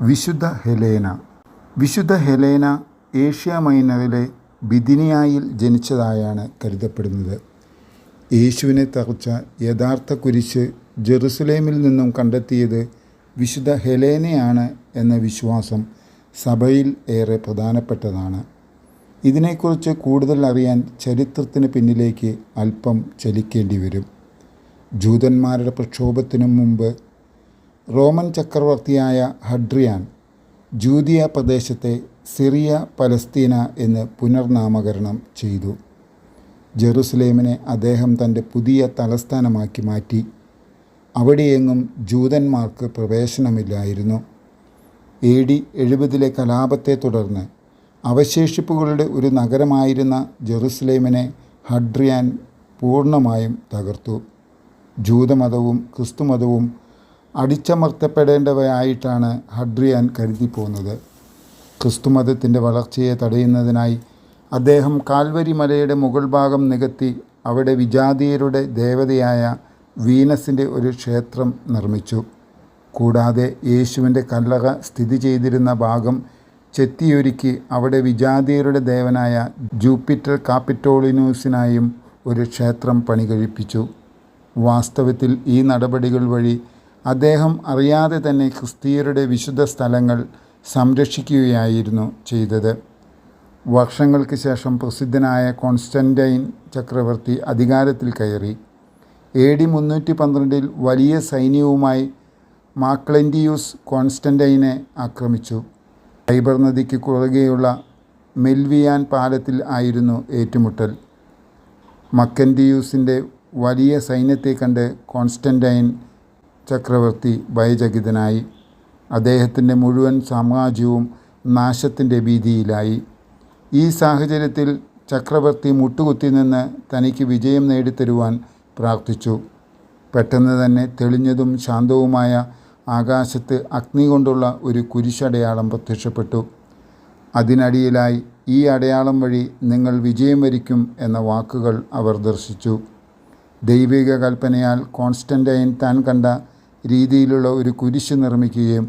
വിശുദ്ധ ഹെലേന. വിശുദ്ധ Helena Asia മൈനറിലെ ബിഥിനിയായിൽ ജനിച്ചതായാണ് കരുതപ്പെടുന്നത്. യേശുവിനെ തറച്ച യഥാർത്ഥ കുരിശ് ജെറുസലേമിൽ നിന്നും കണ്ടെത്തിയത് വിശുദ്ധ ഹെലേനയാണ് എന്ന വിശ്വാസം സഭയിൽ ഏറെ പ്രധാനപ്പെട്ടതാണ്. ഇതിനെക്കുറിച്ച് കൂടുതൽ അറിയാൻ ചരിത്രത്തിന് പിന്നിലേക്ക് അല്പം ചലിക്കേണ്ടി വരും. ജൂതന്മാരുടെ പ്രക്ഷോഭത്തിനു മുമ്പ് റോമൻ ചക്രവർത്തിയായ ഹഡ്രിയാൻ ജൂദിയ പ്രദേശത്തെ സിറിയ പലസ്തീന എന്ന് പുനർനാമകരണം ചെയ്തു. ജെറുസലേമിനെ അദ്ദേഹം തൻ്റെ പുതിയ തലസ്ഥാനമാക്കി മാറ്റി. അവിടെയെങ്ങും ജൂതന്മാർക്ക് പ്രവേശനമില്ലായിരുന്നു. AD 70 കലാപത്തെ തുടർന്ന് അവശേഷിപ്പുകളുടെ ഒരു നഗരമായിരുന്ന ജെറുസലേമിനെ ഹഡ്രിയാൻ പൂർണ്ണമായും തകർത്തു. ജൂതമതവും ക്രിസ്തുമതവും അടിച്ചമർത്തപ്പെടേണ്ടവയായിട്ടാണ് ഹഡ്രിയാൻ കരുതിപ്പോന്നത്. ക്രിസ്തുമതത്തിൻ്റെ വളർച്ചയെ തടയുന്നതിനായി അദ്ദേഹം കാൽവരി മലയുടെ മുകൾ ഭാഗം നികത്തി അവിടെ വിജാതീയരുടെ ദേവതയായ വീനസിൻ്റെ ഒരു ക്ഷേത്രം നിർമ്മിച്ചു. കൂടാതെ യേശുവിൻ്റെ കല്ലറ സ്ഥിതി ചെയ്തിരുന്ന ഭാഗം ചെത്തിയൊരുക്കി അവിടെ വിജാതീയരുടെ ദേവനായ ജൂപ്പിറ്റർ കാപ്പിറ്റോളിനൂസിനായും ഒരു ക്ഷേത്രം പണികഴിപ്പിച്ചു. വാസ്തവത്തിൽ ഈ നടപടികൾ വഴി അദ്ദേഹം അറിയാതെ തന്നെ ക്രിസ്തീയരുടെ വിശുദ്ധ സ്ഥലങ്ങൾ സംരക്ഷിക്കുകയായിരുന്നു ചെയ്തത്. വർഷങ്ങൾക്ക് ശേഷം പ്രസിദ്ധനായ കോൺസ്റ്റൻറ്റൈൻ ചക്രവർത്തി അധികാരത്തിൽ കയറി. AD 312 വലിയ സൈന്യവുമായി മാക്ലെൻഡിയൂസ് കോൺസ്റ്റൻറ്റൈനെ ആക്രമിച്ചു. ടൈബർ നദിക്ക് കുറുകെയുള്ള മെൽവിയാൻ പാലത്തിൽ ആയിരുന്നു ഏറ്റുമുട്ടൽ. മക്കൻഡിയൂസിൻ്റെ വലിയ സൈന്യത്തെ കണ്ട് കോൺസ്റ്റൻറ്റൈൻ ചക്രവർത്തി ഭയചകിതനായി. അദ്ദേഹത്തിൻ്റെ മുഴുവൻ സാമ്രാജ്യവും നാശത്തിൻ്റെ ഭീതിയിലായി. ഈ സാഹചര്യത്തിൽ ചക്രവർത്തി മുട്ടുകുത്തി നിന്ന് തനിക്ക് വിജയം നേടിത്തരുവാൻ പ്രാർത്ഥിച്ചു. പെട്ടെന്ന് തന്നെ തെളിഞ്ഞതും ശാന്തവുമായ ആകാശത്ത് അഗ്നി കൊണ്ടുള്ള ഒരു കുരിശടയാളം പ്രത്യക്ഷപ്പെട്ടു. അതിനടിയിലായി ഈ അടയാളം വഴി നിങ്ങൾ വിജയം വരിക്കും എന്ന വാക്കുകൾ അവർ ദർശിച്ചു. ദൈവിക കൽപ്പനയാൽ കോൺസ്റ്റൻറ്റൈൻ താൻ കണ്ട രീതിയിലുള്ള ഒരു കുരിശ് നിർമ്മിക്കുകയും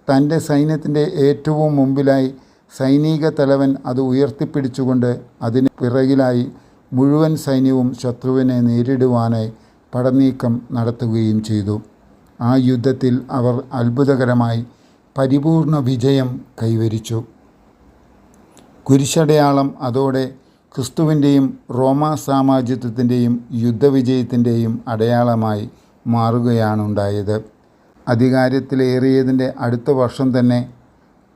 തൻ്റെ സൈന്യത്തിൻ്റെ ഏറ്റവും മുമ്പിലായി സൈനിക തലവൻ അത് ഉയർത്തിപ്പിടിച്ചുകൊണ്ട് അതിന് പിറകിലായി മുഴുവൻ സൈന്യവും ശത്രുവിനെ നേരിടുവാനായി പടനീക്കം നടത്തുകയും ചെയ്തു. ആ യുദ്ധത്തിൽ അവർ അത്ഭുതകരമായി പരിപൂർണ വിജയം കൈവരിച്ചു. കുരിശടയാളം അതോടെ ക്രിസ്തുവിൻ്റെയും റോമാ സാമ്രാജ്യത്വത്തിൻ്റെയും യുദ്ധവിജയത്തിൻ്റെയും അടയാളമായി മാറുകയാണുണ്ടായത്. അധികാരത്തിലേറിയതിൻ്റെ അടുത്ത വർഷം തന്നെ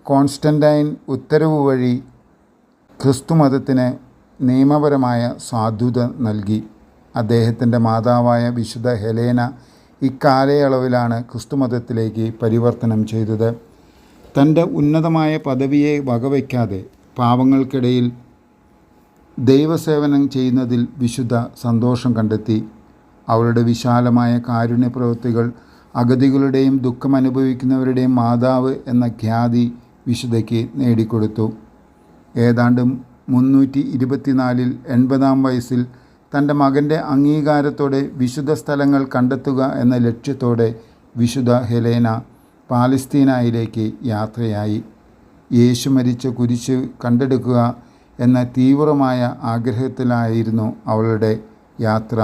കോൺസ്റ്റൻറ്റൈൻ ഉത്തരവ് വഴി ക്രിസ്തുമതത്തിന് നിയമപരമായ സാധുത നൽകി. അദ്ദേഹത്തിൻ്റെ മാതാവായ വിശുദ്ധ ഹെലേന ഇക്കാലയളവിലാണ് ക്രിസ്തുമതത്തിലേക്ക് പരിവർത്തനം ചെയ്തത്. തൻ്റെ ഉന്നതമായ പദവിയെ വകവയ്ക്കാതെ പാവങ്ങൾക്കിടയിൽ ദൈവസേവനം ചെയ്യുന്നതിൽ വിശുദ്ധ സന്തോഷം കണ്ടെത്തി. അവളുടെ വിശാലമായ കാരുണ്യപ്രവൃത്തികൾ അഗതികളുടെയും ദുഃഖമനുഭവിക്കുന്നവരുടെയും മാതാവ് എന്ന ഖ്യാതി വിശുദ്ധയ്ക്ക് നേടിക്കൊടുത്തു. ഏതാണ്ട് 324 80-ാം വയസ്സിൽ തൻ്റെ മകൻ്റെ അംഗീകാരത്തോടെ വിശുദ്ധ സ്ഥലങ്ങൾ കണ്ടെത്തുക എന്ന ലക്ഷ്യത്തോടെ വിശുദ്ധ ഹെലേന പാലസ്തീനയിലേക്ക് യാത്രയായി. യേശു മരിച്ച കുരിശ് കണ്ടെടുക്കുക എന്ന തീവ്രമായ ആഗ്രഹത്തിലായിരുന്നു അവളുടെ യാത്ര.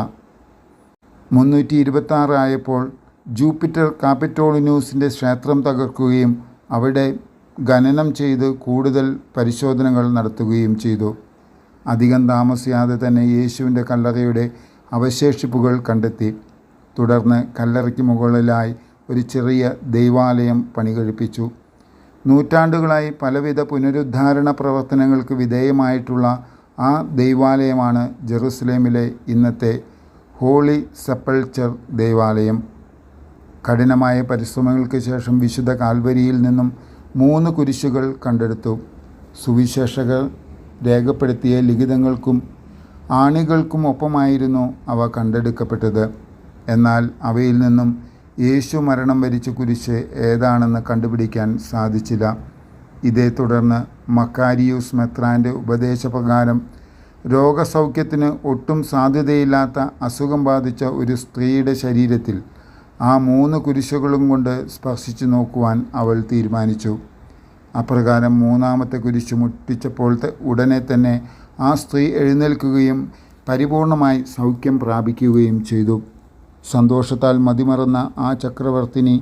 326 ആയപ്പോൾ ജൂപ്പിറ്റർ കാപ്പിറ്റോളിനൂസിൻ്റെ ക്ഷേത്രം തകർക്കുകയും അവിടെ ഖനനം ചെയ്ത് കൂടുതൽ പരിശോധനകൾ നടത്തുകയും ചെയ്തു. അധികം താമസിയാതെ തന്നെ യേശുവിൻ്റെ കല്ലറയുടെ അവശേഷിപ്പുകൾ കണ്ടെത്തി. തുടർന്ന് കല്ലറയ്ക്ക് മുകളിലായി ഒരു ചെറിയ ദൈവാലയം പണികഴിപ്പിച്ചു. നൂറ്റാണ്ടുകളായി പലവിധ പുനരുദ്ധാരണ പ്രവർത്തനങ്ങൾക്ക് വിധേയമായിട്ടുള്ള ആ ദൈവാലയമാണ് ജെറുസലേമിലെ ഇന്നത്തെ ഹോളി സെപ്പൾച്ചർ ദൈവാലയം. കഠിനമായ പരിശ്രമങ്ങൾക്ക് ശേഷം വിശുദ്ധ കാൽവരിയിൽ നിന്നും 3 കുരിശുകൾ കണ്ടെടുത്തു. സുവിശേഷകർ രേഖപ്പെടുത്തിയ ലിഖിതങ്ങൾക്കും ആണികൾക്കും ഒപ്പമായിരുന്നു അവ കണ്ടെടുക്കപ്പെട്ടത്. എന്നാൽ അവയിൽ നിന്നും യേശു മരണം വരിച്ച കുരിശ് ഏതാണെന്ന് കണ്ടുപിടിക്കാൻ സാധിച്ചില്ല. ഇതേ തുടർന്ന് മക്കാരിയൂസ് മെത്രാൻ്റെ ഉപദേശപ്രകാരം രോഗസൗഖ്യത്തിന് ഒട്ടും സാധ്യതയില്ലാത്ത അസുഖം ബാധിച്ച ഒരു സ്ത്രീയുടെ ശരീരത്തിൽ ആ 3 കുരിശുകളും കൊണ്ട് സ്പർശിച്ചു നോക്കുവാൻ അവൾ തീരുമാനിച്ചു. അപ്രകാരം 3-ാമത്തെ കുരിശ് മുട്ടിച്ചപ്പോൾ ഉടനെ തന്നെ ആ സ്ത്രീ എഴുന്നേൽക്കുകയും പരിപൂർണമായി സൗഖ്യം പ്രാപിക്കുകയും ചെയ്തു. സന്തോഷത്താൽ മതിമറന്ന ആ ചക്രവർത്തിനി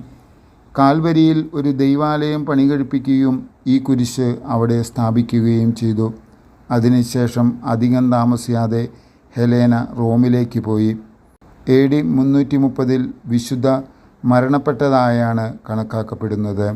കാൽവരിയിൽ ഒരു ദൈവാലയം പണികഴിപ്പിക്കുകയും ഈ കുരിശ് അവിടെ സ്ഥാപിക്കുകയും ചെയ്തു. അതിനുശേഷം അധികം താമസിയാതെ ഹെലേന റോമിലേക്ക് പോയി. AD 330 വിശുദ്ധ മരണപ്പെട്ടതായാണ് കണക്കാക്കപ്പെടുന്നത്.